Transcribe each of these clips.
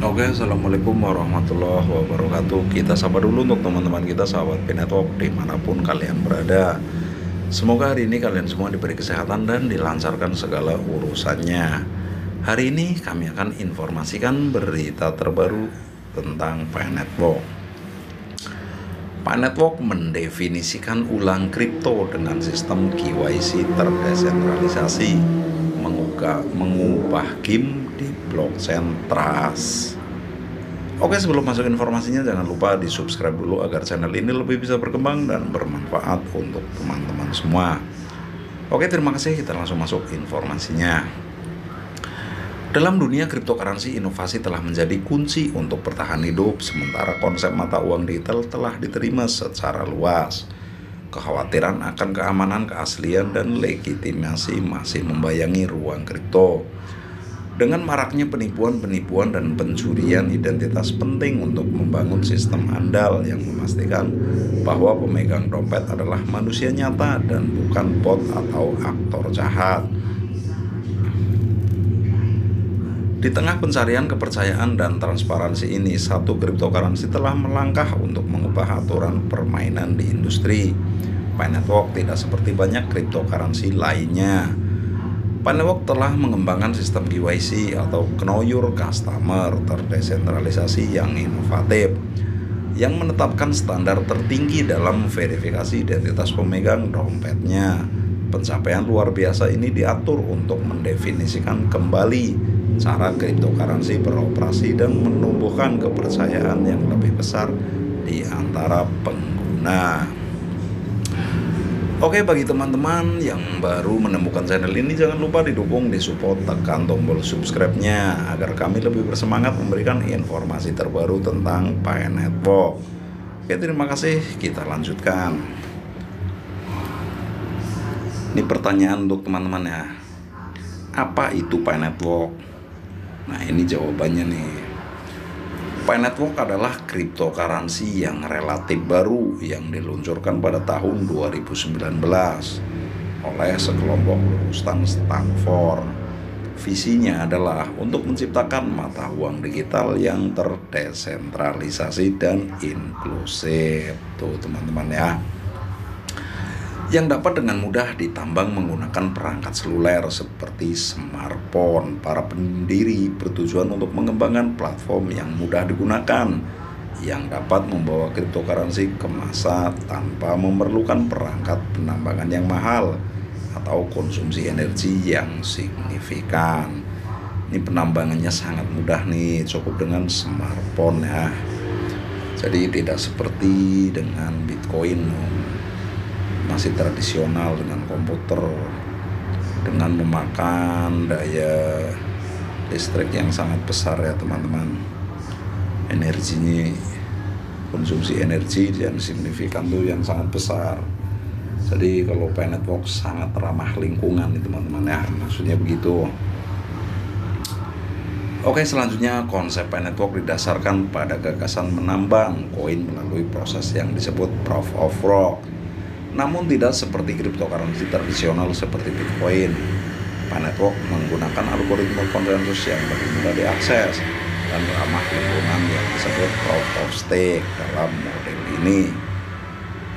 Oke, assalamualaikum warahmatullahi wabarakatuh. Kita sapa dulu untuk teman-teman kita, sahabat P-Network dimanapun kalian berada. Semoga hari ini kalian semua diberi kesehatan dan dilancarkan segala urusannya. Hari ini kami akan informasikan berita terbaru tentang P-Network. P-Network mendefinisikan ulang kripto dengan sistem KYC terdesentralisasi, mengubah game di blockchain Trust. Oke, sebelum masuk informasinya jangan lupa di subscribe dulu agar channel ini lebih bisa berkembang dan bermanfaat untuk teman-teman semua. Oke, terima kasih, kita langsung masuk informasinya. Dalam dunia cryptocurrency, inovasi telah menjadi kunci untuk bertahan hidup, sementara konsep mata uang digital telah diterima secara luas. Kekhawatiran akan keamanan, keaslian, dan legitimasi masih membayangi ruang kripto. Dengan maraknya penipuan dan pencurian identitas penting untuk membangun sistem andal yang memastikan bahwa pemegang dompet adalah manusia nyata dan bukan bot atau aktor jahat. Di tengah pencarian kepercayaan dan transparansi ini, satu cryptocurrency telah melangkah untuk mengubah aturan permainan di industri. P-Network tidak seperti banyak cryptocurrency lainnya. P-Network telah mengembangkan sistem KYC atau Know Your Customer terdesentralisasi yang inovatif, yang menetapkan standar tertinggi dalam verifikasi identitas pemegang dompetnya. Pencapaian luar biasa ini diatur untuk mendefinisikan kembali cara cryptocurrency beroperasi dan menumbuhkan kepercayaan yang lebih besar di antara pengguna. Oke, bagi teman-teman yang baru menemukan channel ini, jangan lupa didukung, disupport, tekan tombol subscribe-nya agar kami lebih bersemangat memberikan informasi terbaru tentang P-Network. Oke, terima kasih, kita lanjutkan. Ini pertanyaan untuk teman-teman ya. Apa itu P-Network? Nah, ini jawabannya nih. P-Network adalah cryptocurrency yang relatif baru yang diluncurkan pada tahun 2019 oleh sekelompok lulusan Stanford. Visinya adalah untuk menciptakan mata uang digital yang terdesentralisasi dan inklusif. Tuh teman-teman ya, yang dapat dengan mudah ditambang menggunakan perangkat seluler seperti smartphone. Para pendiri bertujuan untuk mengembangkan platform yang mudah digunakan, yang dapat membawa cryptocurrency ke masa tanpa memerlukan perangkat penambangan yang mahal atau konsumsi energi yang signifikan. Ini penambangannya sangat mudah nih, cukup dengan smartphone ya. Jadi tidak seperti dengan Bitcoin, masih tradisional dengan komputer, dengan memakan daya listrik yang sangat besar ya teman-teman. Energinya, konsumsi energi yang signifikan tuh yang sangat besar. Jadi kalau P-Network sangat ramah lingkungan nih teman-teman ya, maksudnya begitu. Oke, selanjutnya konsep P-Network didasarkan pada gagasan menambang koin melalui proses yang disebut Proof of Work. Namun tidak seperti cryptocurrency tradisional seperti Bitcoin. P-Network menggunakan algoritma konsensus yang lebih mudah diakses dan ramah lingkungan yang disebut Proof of Stake. Dalam model ini,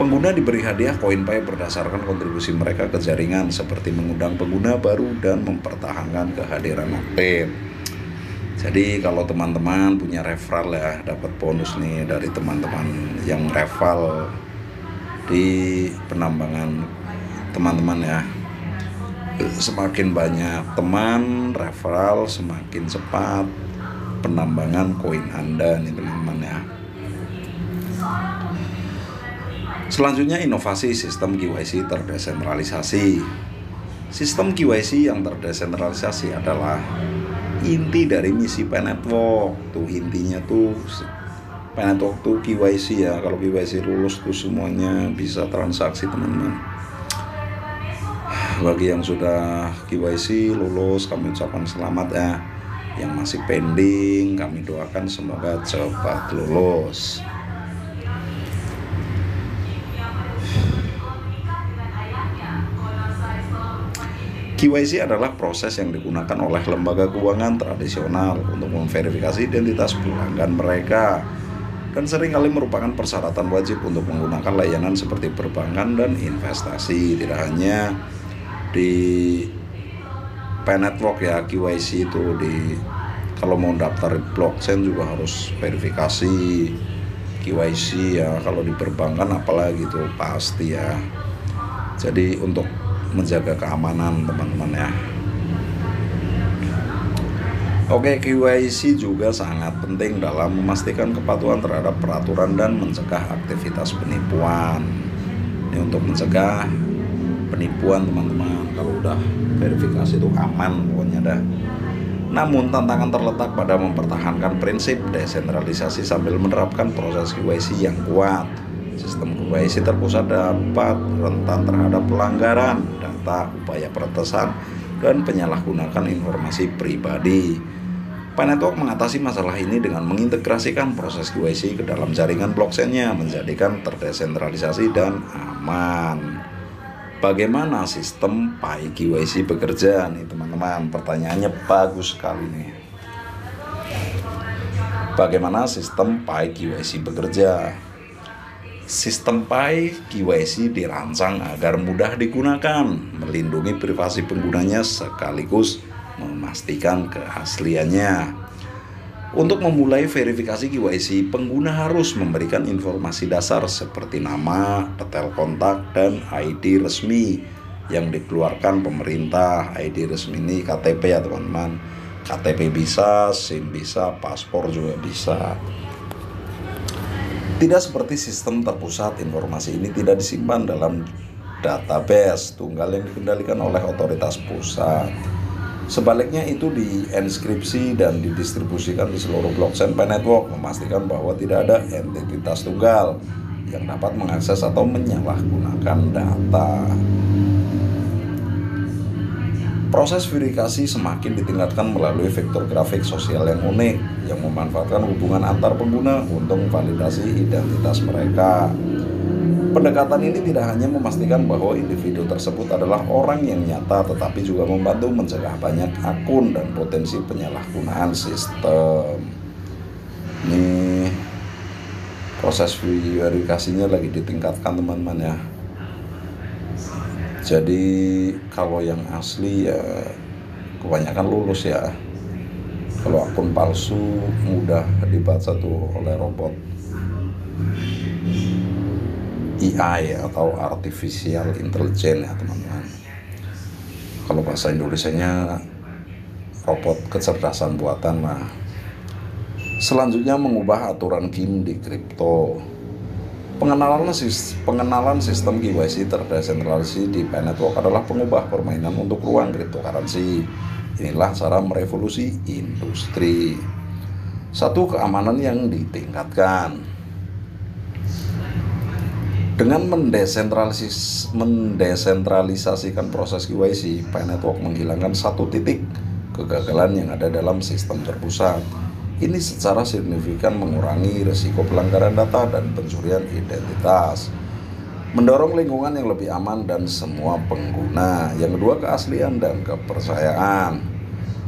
pengguna diberi hadiah koin Pi berdasarkan kontribusi mereka ke jaringan, seperti mengundang pengguna baru dan mempertahankan kehadiran aktif. Jadi kalau teman-teman punya referral ya, dapat bonus nih dari teman-teman yang referral di penambangan teman-teman ya. Semakin banyak teman referral, semakin cepat penambangan koin Anda nih teman-teman ya. Selanjutnya, inovasi sistem KYC terdesentralisasi. Sistem KYC yang terdesentralisasi adalah inti dari misi P-Network. Tuh intinya tuh P-Network tuh KYC ya. Kalau KYC lulus tuh semuanya bisa transaksi teman-teman. Bagi yang sudah KYC lulus, kami ucapkan selamat ya. Yang masih pending, kami doakan semoga cepat lulus. KYC adalah proses yang digunakan oleh lembaga keuangan tradisional untuk memverifikasi identitas pelanggan mereka dan seringkali merupakan persyaratan wajib untuk menggunakan layanan seperti perbankan dan investasi. Tidak hanya di Pay-Network ya, KYC itu kalau mau daftar blockchain juga harus verifikasi KYC ya. Kalau di perbankan apalagi itu pasti ya. Jadi untuk menjaga keamanan teman-teman ya. Oke, KYC juga sangat penting dalam memastikan kepatuhan terhadap peraturan dan mencegah aktivitas penipuan. Ini untuk mencegah penipuan teman-teman. Kalau udah verifikasi itu aman pokoknya dah. Namun tantangan terletak pada mempertahankan prinsip desentralisasi sambil menerapkan proses KYC yang kuat. Sistem KYC terpusat dapat rentan terhadap pelanggaran data, upaya peretasan, dan penyalahgunaan informasi pribadi. Pay-Network mengatasi masalah ini dengan mengintegrasikan proses KYC ke dalam jaringan blockchain-nya, menjadikan terdesentralisasi dan aman. Bagaimana sistem Pay KYC bekerja nih teman-teman? Pertanyaannya bagus sekali nih. Bagaimana sistem Pay KYC bekerja? Sistem Pay KYC dirancang agar mudah digunakan, melindungi privasi penggunanya sekaligus memastikan keasliannya. Untuk memulai verifikasi KYC, pengguna harus memberikan informasi dasar seperti nama, detail kontak, dan ID resmi yang dikeluarkan pemerintah. ID resmi ini KTP ya teman-teman. KTP bisa, SIM bisa, paspor juga bisa. Tidak seperti sistem terpusat, informasi ini tidak disimpan dalam database tunggal yang dikendalikan oleh otoritas pusat. Sebaliknya itu dienkripsi dan didistribusikan di seluruh blockchain Pay-Network, memastikan bahwa tidak ada entitas tunggal yang dapat mengakses atau menyalahgunakan data. Proses verifikasi semakin ditingkatkan melalui vektor grafik sosial yang unik yang memanfaatkan hubungan antar pengguna untuk memvalidasi identitas mereka. Pendekatan ini tidak hanya memastikan bahwa individu tersebut adalah orang yang nyata, tetapi juga membantu mencegah banyak akun dan potensi penyalahgunaan sistem. Ini proses verifikasinya lagi ditingkatkan teman-teman ya. Jadi kalau yang asli ya kebanyakan lulus ya. Kalau akun palsu mudah dibaca tuh oleh robot AI atau artificial intelligence ya teman-teman. Kalau bahasa Indonesianya robot kecerdasan buatan lah. Selanjutnya mengubah aturan KIM di kripto. Pengenalan sistem KYC terdesentralisasi di Pay-Network adalah pengubah permainan untuk ruang cryptocurrency. Inilah cara merevolusi industri. Satu, keamanan yang ditingkatkan. Dengan mendesentralisasikan proses KYC, Pay-Network menghilangkan satu titik kegagalan yang ada dalam sistem terpusat. Ini secara signifikan mengurangi risiko pelanggaran data dan pencurian identitas, mendorong lingkungan yang lebih aman dan semua pengguna. Yang kedua, keaslian dan kepercayaan.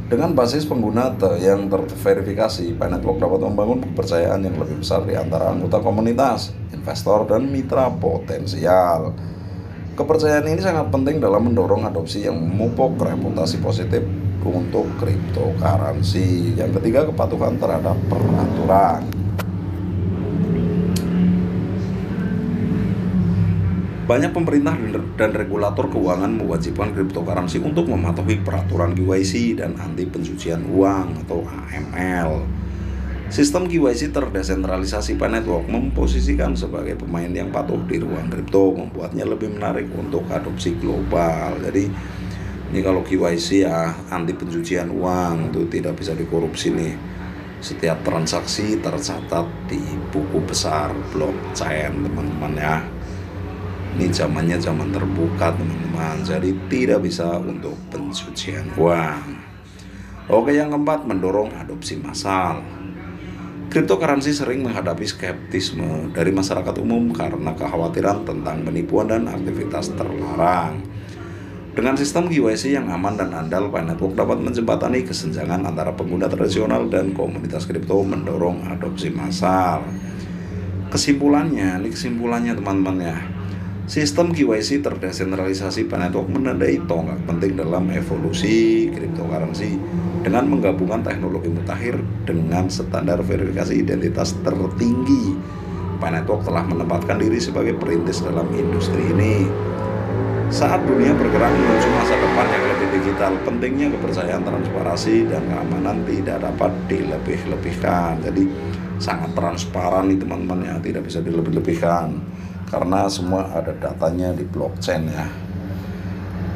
Dengan basis pengguna yang terverifikasi, Pay-Network dapat membangun kepercayaan yang lebih besar di antara anggota komunitas, investor, dan mitra potensial. Kepercayaan ini sangat penting dalam mendorong adopsi yang memupuk reputasi positif untuk cryptocurrency. Yang ketiga, kepatuhan terhadap peraturan. Banyak pemerintah dan regulator keuangan mewajibkan cryptocurrency untuk mematuhi peraturan KYC dan anti pencucian uang atau AML. Sistem KYC terdesentralisasi Pay-Network memposisikan sebagai pemain yang patuh di ruang kripto, membuatnya lebih menarik untuk adopsi global. Jadi ini kalau KYC ya anti pencucian uang, itu tidak bisa dikorupsi nih. Setiap transaksi tercatat di buku besar blockchain teman-teman ya. Ini zamannya zaman terbuka teman-teman, jadi tidak bisa untuk pencucian uang. Oke, yang keempat, mendorong adopsi massal. Cryptocurrency sering menghadapi skeptisme dari masyarakat umum karena kekhawatiran tentang penipuan dan aktivitas terlarang. Dengan sistem KYC yang aman dan andal, Pi Network dapat menjembatani kesenjangan antara pengguna tradisional dan komunitas kripto, mendorong adopsi massal. Kesimpulannya teman-teman ya. Sistem KYC terdesentralisasi Pi Network menandai tonggak penting dalam evolusi cryptocurrency dengan menggabungkan teknologi mutakhir dengan standar verifikasi identitas tertinggi. Pi Network telah menempatkan diri sebagai perintis dalam industri ini. Saat dunia bergerak menuju masa depan yang lebih digital, pentingnya kepercayaan, transparansi, dan keamanan tidak dapat dilebih-lebihkan. Jadi sangat transparan nih teman-teman ya, tidak bisa dilebih-lebihkan karena semua ada datanya di blockchain ya.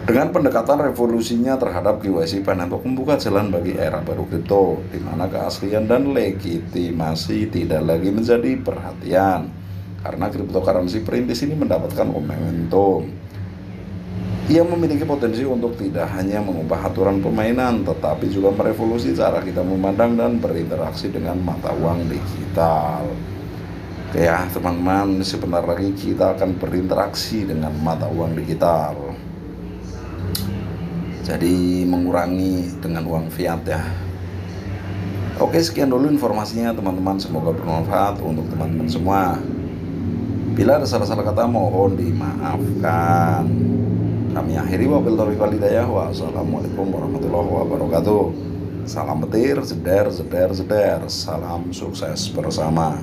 Dengan pendekatan revolusinya terhadap KYC, Pi Network membuka jalan bagi era baru kripto, di mana keaslian dan legitimasi tidak lagi menjadi perhatian, karena cryptocurrency perintis ini mendapatkan momentum. Ia memiliki potensi untuk tidak hanya mengubah aturan permainan, tetapi juga merevolusi cara kita memandang dan berinteraksi dengan mata uang digital. Oke ya teman-teman, sebentar lagi kita akan berinteraksi dengan mata uang digital. Jadi mengurangi dengan uang fiat ya. Oke, sekian dulu informasinya teman-teman, semoga bermanfaat untuk teman-teman semua. Bila ada salah-salah kata mohon dimaafkan. Kami akhiri, wabil taufiq wal hidayah. Wassalamualaikum warahmatullahi wabarakatuh. Salam petir, jeder, jeder, jeder. Salam sukses bersama.